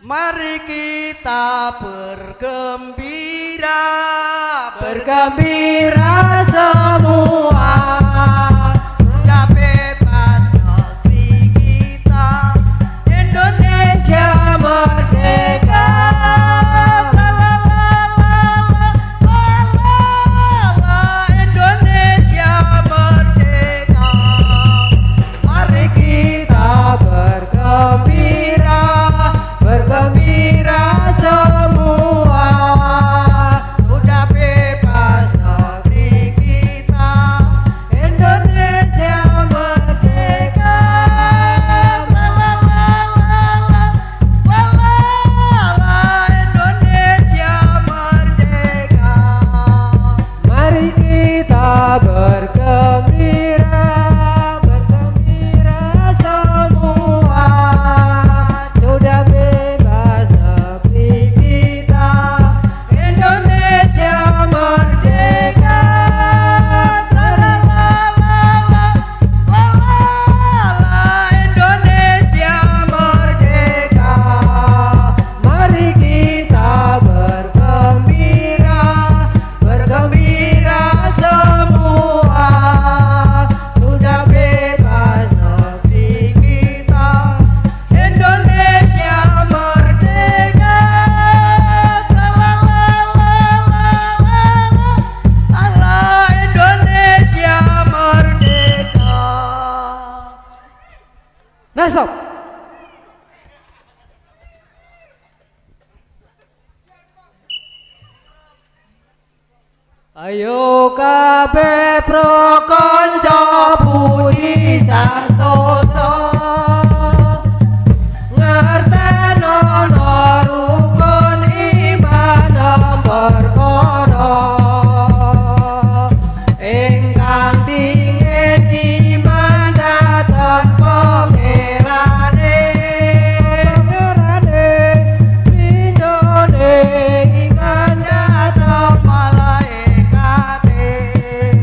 Mari kita bergembira, bergembira semua. sudah bebas negeri kita, Indonesia merdeka. Indonesia merdeka. Mari kita bergembira, bergembira semua. Sudah bebas negeri kita, Indonesia merdeka. Indonesia merdeka. Mari kita bergembira, bergembira semua. Sudah bebas negeri kita, Indonesia merdeka. Indonesia merdeka. Mari kita bergembira, bergembira semua. Sudah bebas negeri kita, Indonesia merdeka. Indonesia merdeka. Nah, sob. Ayo kabeh pro konco budi santoso, ngerteno rukun iman perkara, ingkang dingin iman dhateng pangerane, pindhone iman dhateng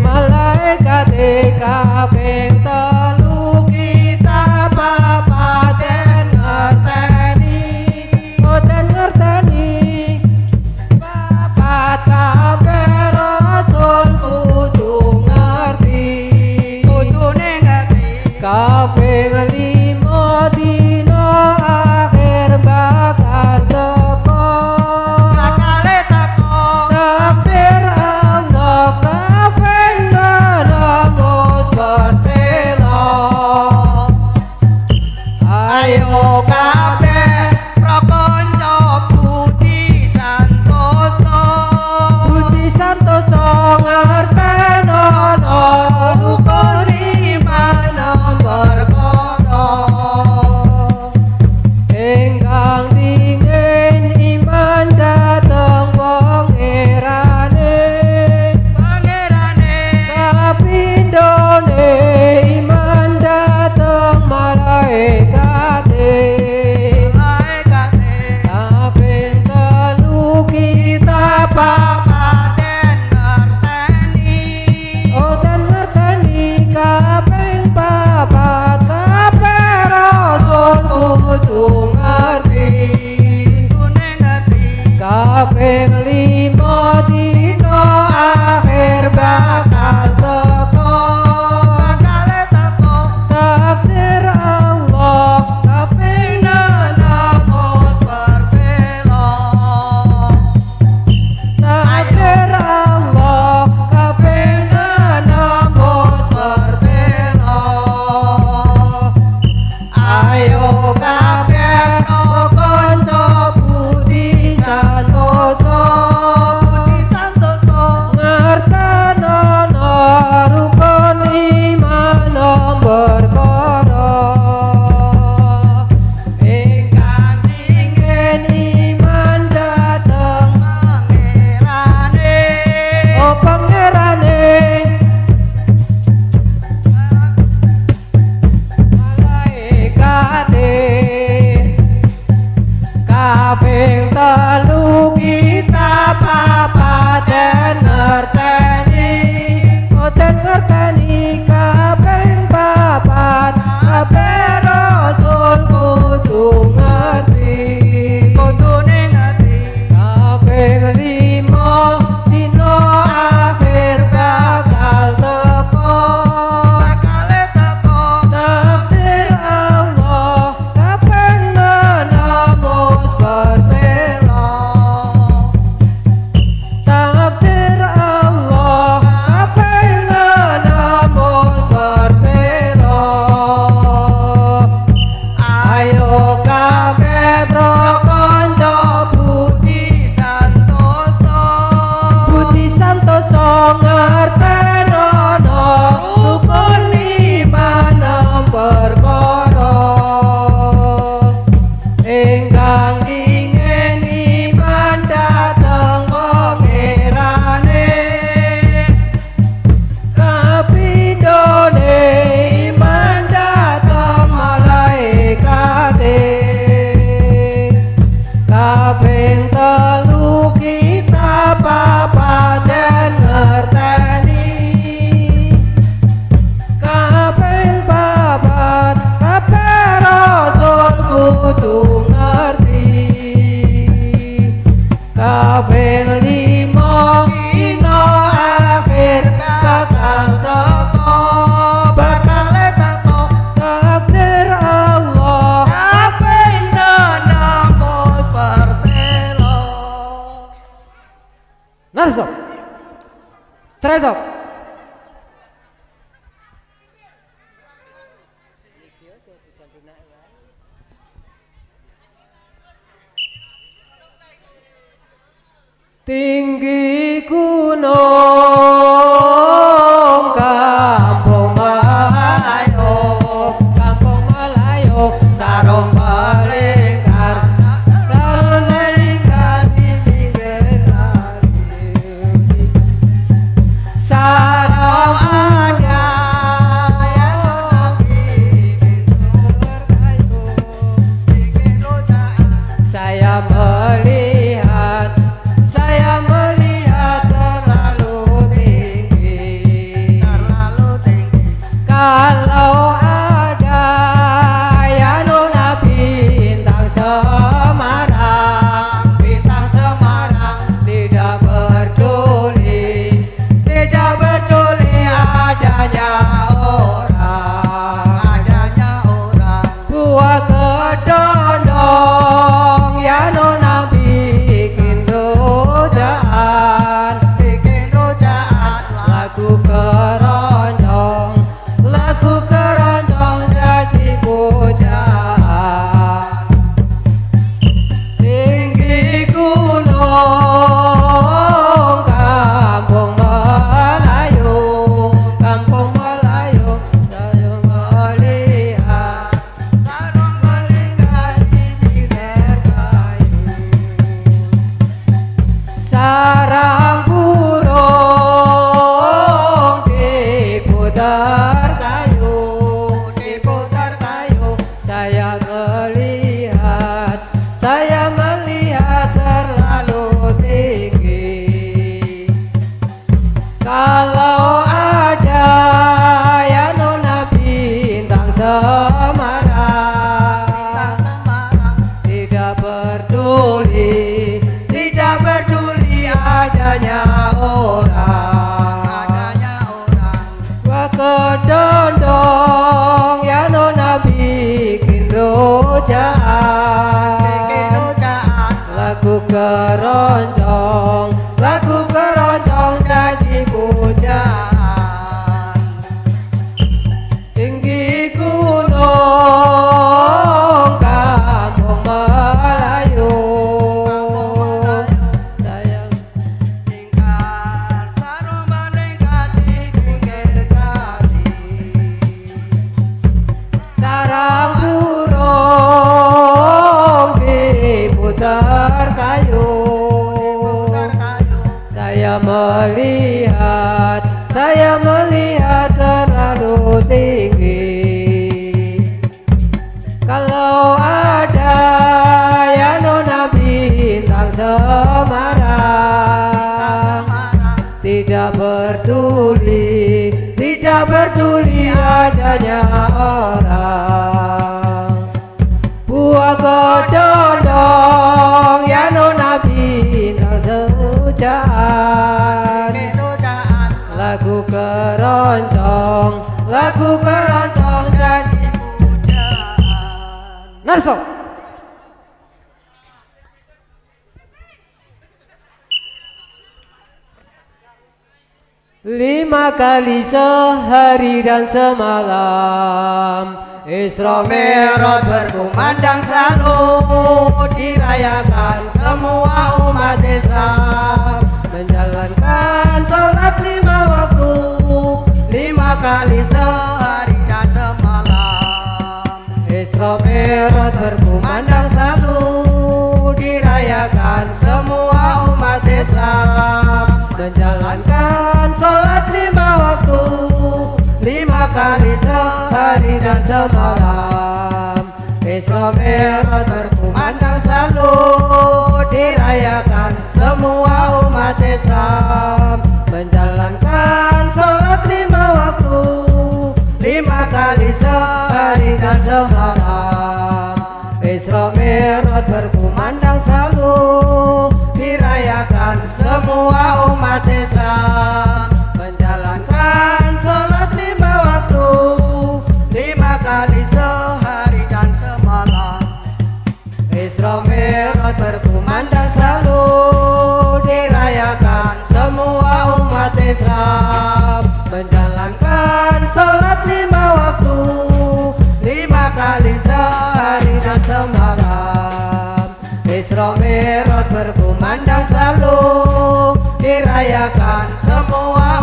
malaikate kaping telu kita papaten ngerteni, boten ngerteni papat kabeh rasul kudu ngerti, Kudune ngerti. kaping lima dina akhir bakal teko, Bakale teko. hampir ana kaping nembus bertelo. Ayo kabeh pro konco budi santoso, Budi santoso ngerteno rukun iman perkara, ingkang dingin iman dhateng pangerane, pangerane. kapindhone iman dhateng malaikate, Reto. Tinggi gunung Kampung Melayu, Kampung Melayu, sarung melingkar, sarung melingkar di pinggir kali. sarung ada yang nabi Berkayu. bikin rojak. Saya melihat terlalu tinggi. Terlalu tinggi, Kalau ada ya Nabi bintang Semarang, bintang Semarang, tidak peduli adanya orang. adanya orang. Buat kedondong ya Nabi bikin rojaan, Bikin rojak, lagu keroncong jadi pujaan. Tinggi gunung Kampung Melayu, Kampung Melayu, saya melihat sarung melingkar di pinggir kayu. Sarang burung diputar kayu, diputar kayu. saya melihat terlalu tinggi. Kalau ada ya Nabi bintang Semarang, Semarang, tidak peduli adanya orang. adanya orang. Gua kedondong ya Nabi bikin rojaan, Bikin rojak, lagu keroncong jadi pujaan. Tinggi gunung Kampung Melayu, sayang lingkar, sarung melingkar di pinggir kali. sarang burung diputar kayu. Diputar kayu, Saya melihat terlalu tinggi. Kalau ada ya Nabi bintang Semarang, Semarang, tidak peduli adanya orang. Buah kedondong ya Nabi bintang sehujaan, bikin rojak, lagu keroncong jadi pujaan. Narso. Lima kali sehari dan semalam Isra Mi'raj berkumandang selalu dirayakan semua umat Islam, menjalankan sholat 5 waktu, 5 kali sehari dan semalam. Isra Mi'raj berkumandang selalu Dirayakan semua umat Islam, menjalankan sholat 5 waktu, 5 kali sehari dan semalam. Isra Mi'raj Berkumandang selalu dirayakan semua umat Islam, menjalankan sholat 5 waktu, 5 kali sehari dan semalam. Isra Mi'raj berkumandang selalu Dirayakan semua umat Islam, menjalankan sholat 5 waktu, 5 kali sehari dan semalam. Isra Mi'raj berkumandang selalu Dirayakan semua umat Islam, Isra Mi'raj berkumandang selalu, dirayakan semua